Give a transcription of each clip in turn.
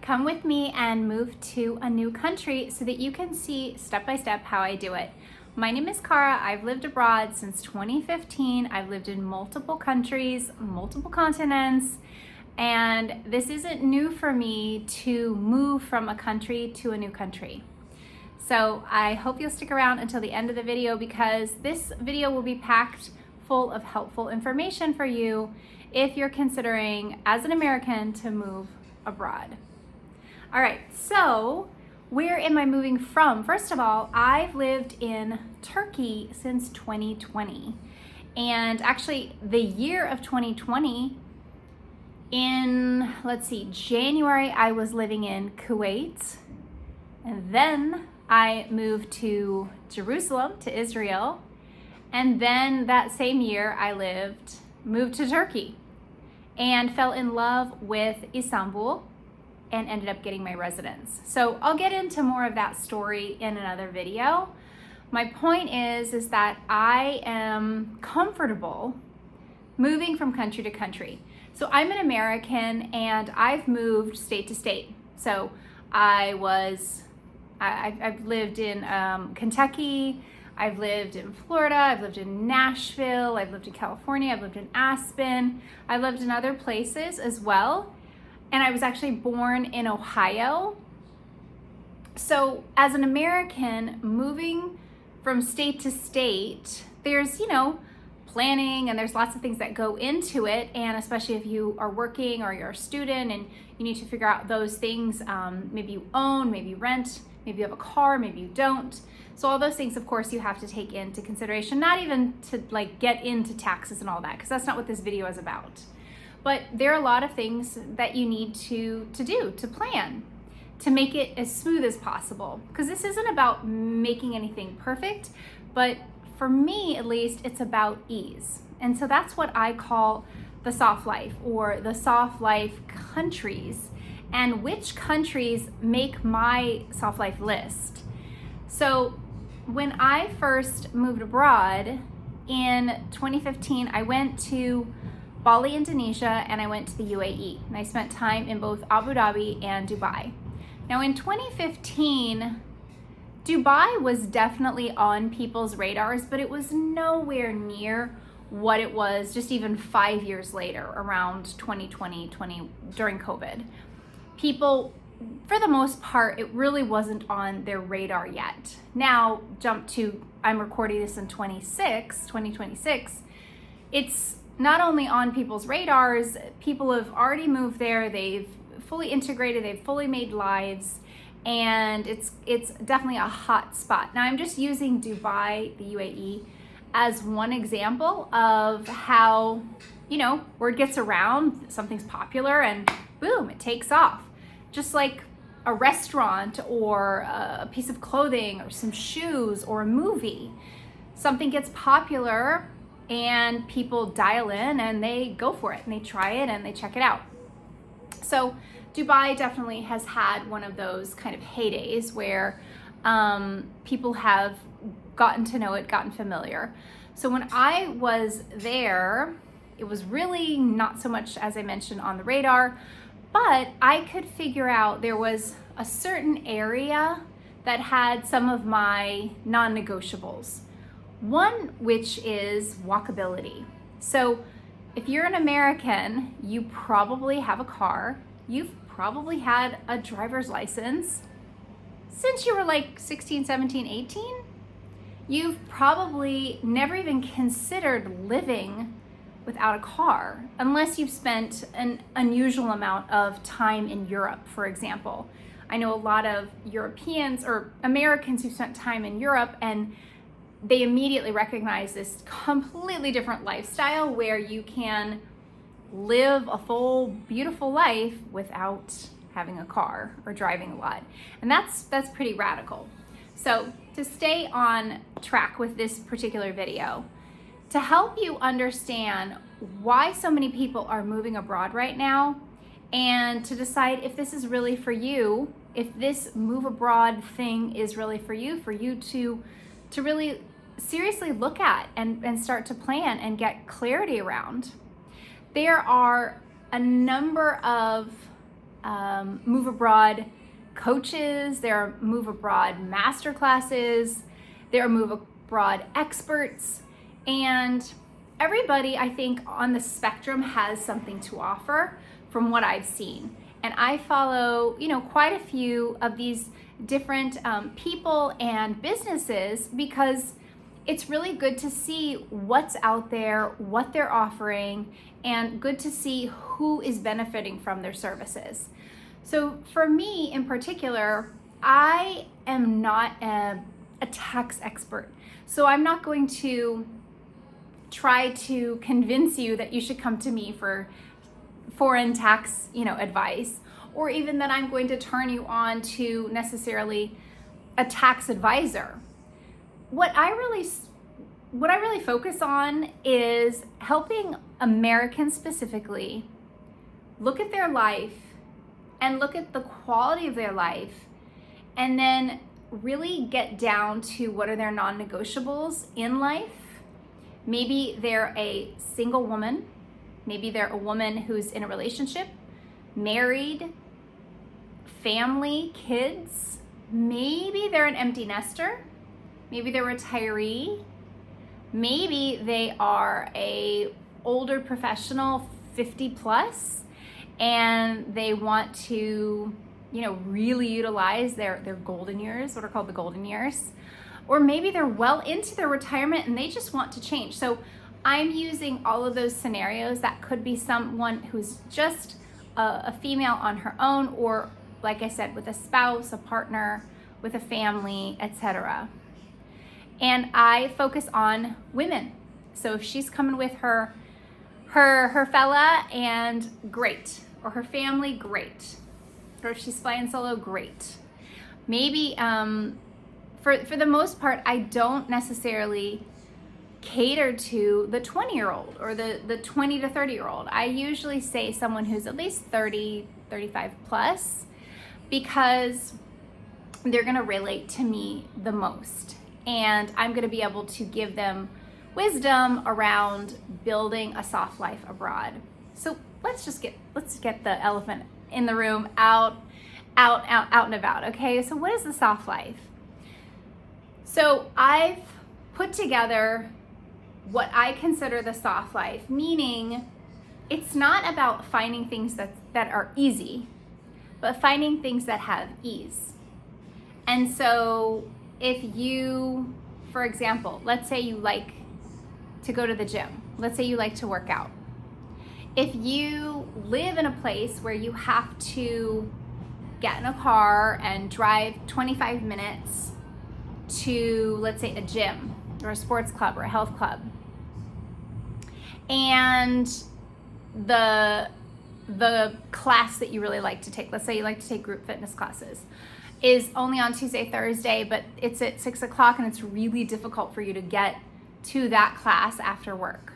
Come with me and move to a new country so that you can see step by step how I do it. My name is Cara. I've lived abroad since 2015. I've lived in multiple countries, multiple continents, and this isn't new for me to move from a country to a new country. So I hope you'll stick around until the end of the video because this video will be packed full of helpful information for you if you're considering, as an American, to move abroad. All right, so where am I moving from? First of all, I've lived in Turkey since 2020. And actually, the year of 2020, in, January, I was living in Kuwait. And then I moved to Jerusalem, to Israel. And then that same year, I moved to Turkey and fell in love with Istanbul and ended up getting my residence. So I'll get into more of that story in another video. My point is that I am comfortable moving from country to country. So I'm an American and I've moved state to state. So I've lived in Kentucky, I've lived in Florida, I've lived in Nashville, I've lived in California, I've lived in Aspen, I've lived in other places as well. And I was actually born in Ohio. So as an American, moving from state to state, there's, planning and there's lots of things that go into it. And especially if you are working or you're a student and you need to figure out those things, maybe you own, maybe you rent, maybe you have a car, maybe you don't. So all those things, of course, you have to take into consideration, not even to get into taxes and all that, because that's not what this video is about. But there are a lot of things that you need to do, to plan, to make it as smooth as possible. Because this isn't about making anything perfect, but for me, at least, it's about ease. And so that's what I call the soft life, or the soft life countries, and which countries make my soft life list. So when I first moved abroad in 2015, I went to Bali, Indonesia, and I went to the UAE. And I spent time in both Abu Dhabi and Dubai. Now in 2015, Dubai was definitely on people's radars, but it was nowhere near what it was just even 5 years later, around 2020, during COVID. People, for the most part, it really wasn't on their radar yet. Now, I'm recording this in 2026, it's not only on people's radars, people have already moved there, they've fully integrated, they've fully made lives, and it's definitely a hot spot. Now I'm just using Dubai, the UAE, as one example of how, word gets around, something's popular and boom, it takes off. Just like a restaurant or a piece of clothing or some shoes or a movie. Something gets popular and people dial in and they go for it and they try it and they check it out. So Dubai definitely has had one of those kind of heydays where people have gotten to know it, gotten familiar. So when I was there, it was really not so much, as I mentioned, on the radar, but I could figure out there was a certain area that had some of my non-negotiables. One, which is walkability. So if you're an American, you probably have a car. You've probably had a driver's license since you were like 16, 17, 18. You've probably never even considered living without a car, unless you've spent an unusual amount of time in Europe, for example. I know a lot of Europeans or Americans who spent time in Europe and they immediately recognize this completely different lifestyle where you can live a full, beautiful life without having a car or driving a lot. And that's pretty radical. So to stay on track with this particular video, to help you understand why so many people are moving abroad right now, and to decide if this is really for you, if this move abroad thing is really for you to really seriously look at and start to plan and get clarity around. There are a number of move abroad coaches, there are move abroad master classes, there are move abroad experts, and everybody, I think, on the spectrum has something to offer from what I've seen. And I follow, quite a few of these different people and businesses because it's really good to see what's out there, what they're offering, and good to see who is benefiting from their services. So for me in particular, I am not a tax expert. So I'm not going to try to convince you that you should come to me for foreign tax, advice, or even that I'm going to turn you on to necessarily a tax advisor. What I really focus on is helping Americans specifically look at their life and look at the quality of their life, and then really get down to what are their non-negotiables in life. Maybe they're a single woman, maybe they're a woman who's in a relationship, married, family, kids, maybe they're an empty nester, maybe they're a retiree, maybe they are a older professional, 50 plus, and they want to, really utilize their golden years, what are called the golden years. Or maybe they're well into their retirement and they just want to change. So I'm using all of those scenarios. That could be someone who's just a female on her own, or like I said, with a spouse, a partner, with a family, etc. And I focus on women. So if she's coming with her fella, and great. Or her family, great. Or if she's flying solo, great. Maybe, for the most part, I don't necessarily cater to the 20-year-old or the 20 to 30-year-old. I usually say someone who's at least 30, 35 plus, because they're gonna relate to me the most. And I'm gonna be able to give them wisdom around building a soft life abroad. So let's get the elephant in the room out and about, okay? So what is the soft life? So I've put together what I consider the soft life, meaning it's not about finding things that are easy, but finding things that have ease. And so if you, for example, let's say you like to go to the gym, let's say you like to work out. If you live in a place where you have to get in a car and drive 25 minutes to, let's say, a gym or a sports club or a health club, and the class that you really like to take, let's say you like to take group fitness classes, is only on Tuesday, Thursday, but it's at 6 o'clock and it's really difficult for you to get to that class after work.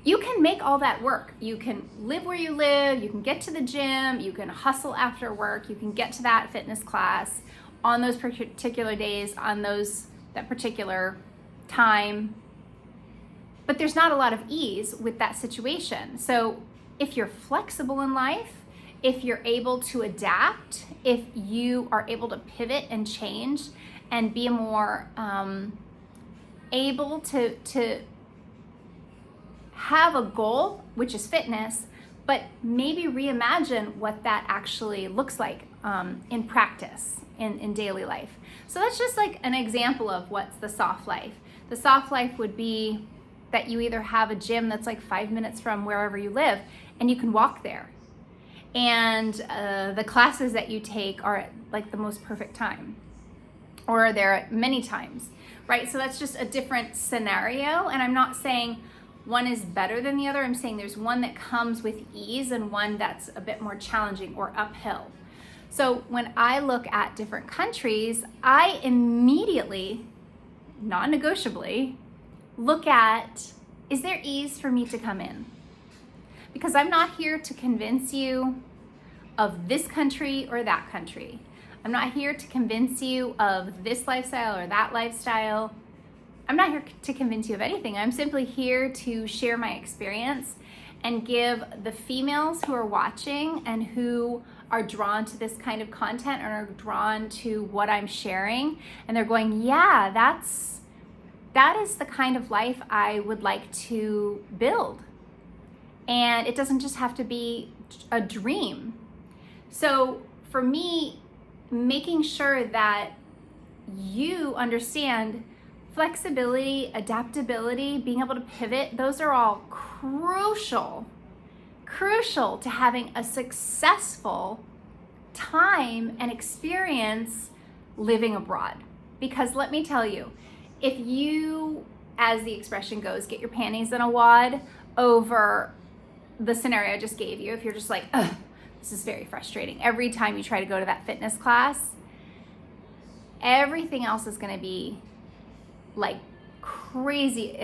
You can make all that work. You can live where you live, you can get to the gym, you can hustle after work, you can get to that fitness class on those particular days, on that particular time. But there's not a lot of ease with that situation. So if you're flexible in life, if you're able to adapt, if you are able to pivot and change and be more able to have a goal, which is fitness, but maybe reimagine what that actually looks like in practice, in daily life. So that's just like an example of what's the soft life. The soft life would be that you either have a gym that's like 5 minutes from wherever you live and you can walk there. And the classes that you take are at like the most perfect time, or they're at many times, right? So that's just a different scenario. And I'm not saying one is better than the other. I'm saying there's one that comes with ease and one that's a bit more challenging or uphill. So when I look at different countries, I immediately, non-negotiably, look at, is there ease for me to come in? Because I'm not here to convince you of this country or that country. I'm not here to convince you of this lifestyle or that lifestyle. I'm not here to convince you of anything. I'm simply here to share my experience and give the females who are watching and who are drawn to this kind of content and are drawn to what I'm sharing, and they're going, yeah, that is the kind of life I would like to build. And it doesn't just have to be a dream. So for me, making sure that you understand flexibility, adaptability, being able to pivot, those are all crucial to having a successful time and experience living abroad. Because let me tell you, if you, as the expression goes, get your panties in a wad over the scenario I just gave you, if you're just like, ugh, this is very frustrating. Every time you try to go to that fitness class, everything else is going to be like crazy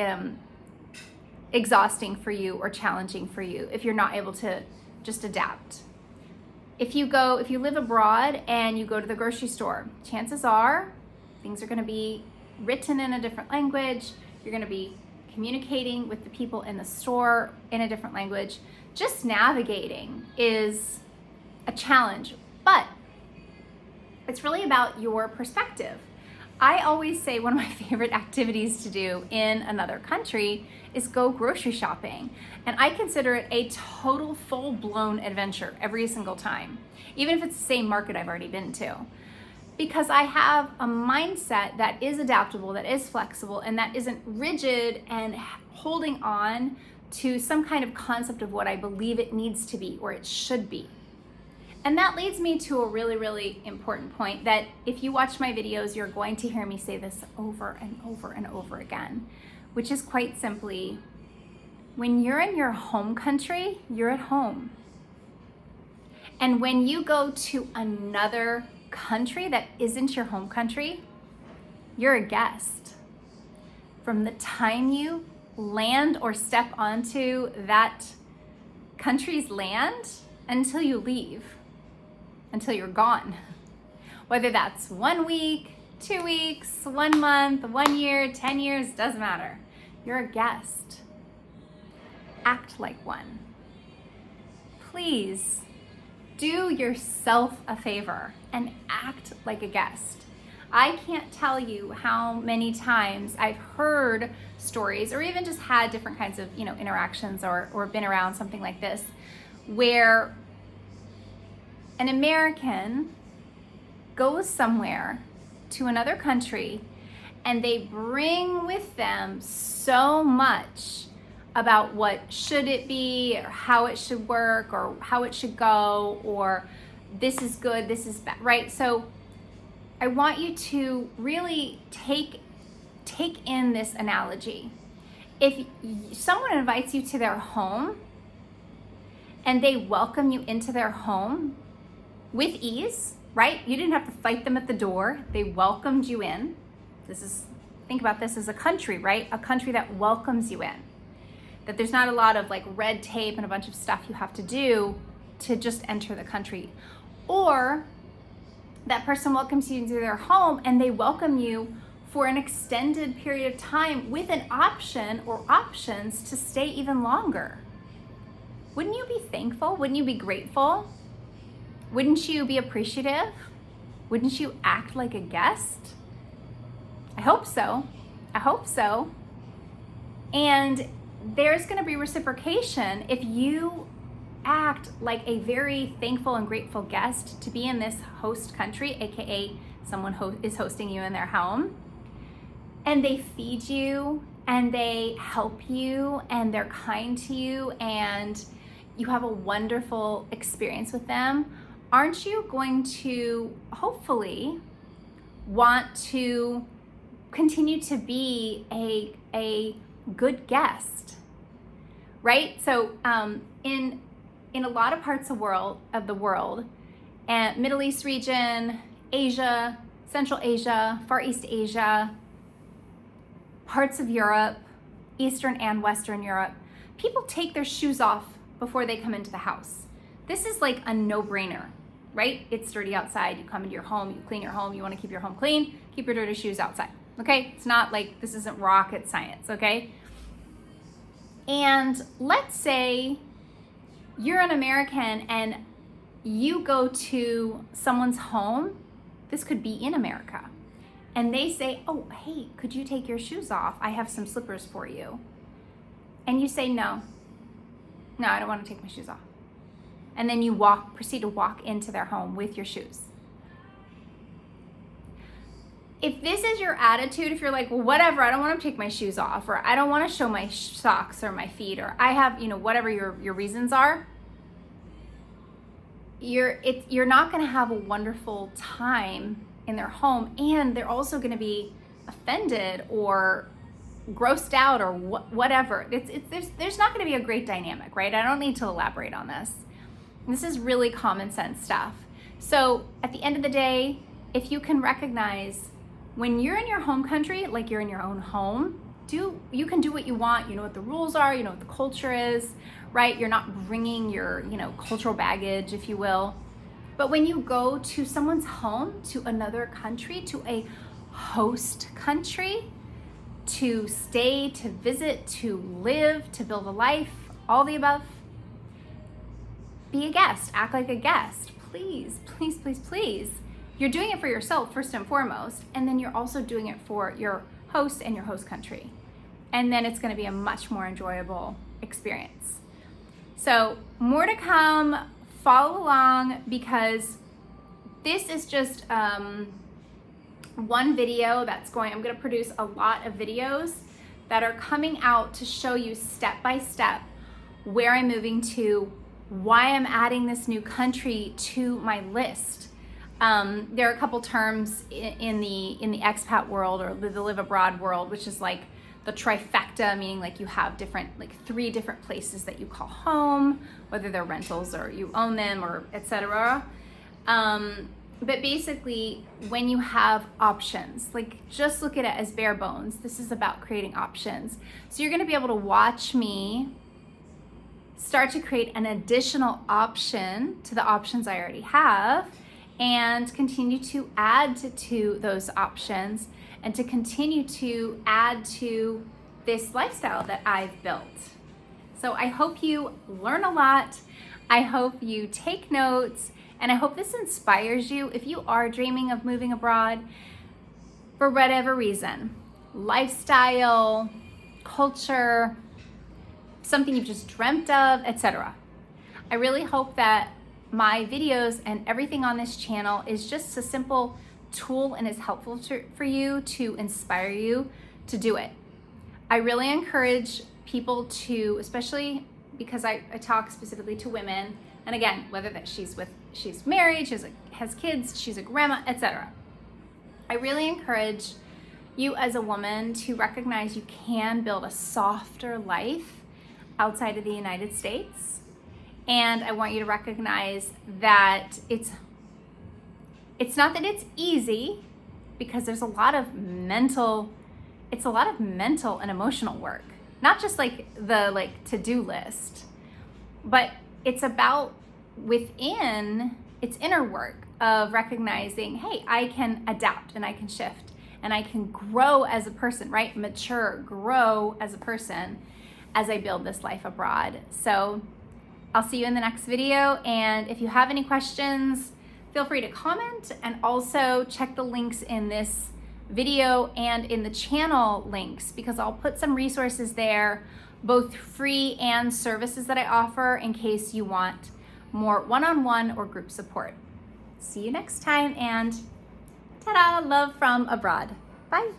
exhausting for you or challenging for you if you're not able to just adapt. If you live abroad and you go to the grocery store, chances are things are going to be written in a different language. You're going to be communicating with the people in the store in a different language. Just navigating is a challenge, but it's really about your perspective. I always say one of my favorite activities to do in another country is go grocery shopping. And I consider it a total full-blown adventure every single time, even if it's the same market I've already been to. Because I have a mindset that is adaptable, that is flexible, and that isn't rigid and holding on to some kind of concept of what I believe it needs to be or it should be. And that leads me to a really, really important point that if you watch my videos, you're going to hear me say this over and over and over again, which is quite simply, when you're in your home country, you're at home. And when you go to another country that isn't your home country, you're a guest. From the time you land or step onto that country's land until you leave, until you're gone. Whether that's 1 week, 2 weeks, 1 month, 1 year, 10 years, doesn't matter. You're a guest. Act like one. Please do yourself a favor and act like a guest. I can't tell you how many times I've heard stories or even just had different kinds of, interactions or been around something like this where an American goes somewhere to another country and they bring with them so much about what should it be or how it should work or how it should go or this is good, this is bad, right? So I want you to really take in this analogy. If someone invites you to their home and they welcome you into their home with ease, right? You didn't have to fight them at the door. They welcomed you in. Think about this as a country, right? A country that welcomes you in. That there's not a lot of like red tape and a bunch of stuff you have to do to just enter the country. Or that person welcomes you into their home and they welcome you for an extended period of time with an option or options to stay even longer. Wouldn't you be thankful? Wouldn't you be grateful? Wouldn't you be appreciative? Wouldn't you act like a guest? I hope so. I hope so. And there's going to be reciprocation if you act like a very thankful and grateful guest to be in this host country, aka someone is hosting you in their home, and they feed you and they help you and they're kind to you and you have a wonderful experience with them. Aren't you going to hopefully want to continue to be a good guest, right? So in a lot of parts of the world, and Middle East region, Asia, Central Asia, Far East Asia, parts of Europe, Eastern and Western Europe, people take their shoes off before they come into the house. This is like a no-brainer, right? It's dirty outside. You come into your home, you clean your home, you want to keep your home clean, keep your dirty shoes outside, okay? It's not like this isn't rocket science, okay? And let's say you're an American and you go to someone's home, this could be in America, and they say, oh, hey, could you take your shoes off? I have some slippers for you. And you say, no, I don't want to take my shoes off. And then you proceed to walk into their home with your shoes. If this is your attitude, if you're like, well, whatever, I don't want to take my shoes off, or I don't want to show my socks or my feet, or I have, whatever your reasons are, you're not going to have a wonderful time in their home, and they're also going to be offended or grossed out or whatever. There's not going to be a great dynamic, right? I don't need to elaborate on this. This is really common sense stuff. So at the end of the day, if you can recognize when you're in your home country, like you're in your own home, you can do what you want. You know what the rules are, you know what the culture is, right? You're not bringing your, cultural baggage, if you will. But when you go to someone's home, to another country, to a host country, to stay, to visit, to live, to build a life, all the above, be a guest, act like a guest, please, please, please, please. You're doing it for yourself first and foremost, and then you're also doing it for your host and your host country. And then it's going to be a much more enjoyable experience. So more to come, follow along, because this is just one video I'm going to produce a lot of videos that are coming out to show you step by step where I'm moving to, why I'm adding this new country to my list. There are a couple terms in the expat world, or the live abroad world, which is like the trifecta, meaning like you have three different places that you call home, whether they're rentals or you own them, or etc. But basically, when you have options, just look at it as bare bones. This is about creating options. So you're going to be able to watch me start to create an additional option to the options I already have, and continue to add to those options, and to continue to add to this lifestyle that I've built. So I hope you learn a lot. I hope you take notes, and I hope this inspires you if you are dreaming of moving abroad for whatever reason, lifestyle, culture, something you've just dreamt of, etc. I really hope that my videos and everything on this channel is just a simple tool and is helpful for you, to inspire you to do it. I really encourage people to, especially because I talk specifically to women, and again, whether that she's married, has kids, she's a grandma, etc. I really encourage you as a woman to recognize you can build a softer life outside of the United States. And I want you to recognize that it's not that it's easy, because there's a lot of mental and emotional work, not just the to-do list, but it's about within, it's inner work of recognizing, hey, I can adapt and I can shift and I can grow as a person, right? Mature, grow as a person as I build this life abroad. So I'll see you in the next video, and if you have any questions, feel free to comment, and also check the links in this video and in the channel links, because I'll put some resources there, both free and services that I offer, in case you want more one-on-one or group support. See you next time, and ta-da, love from abroad. Bye.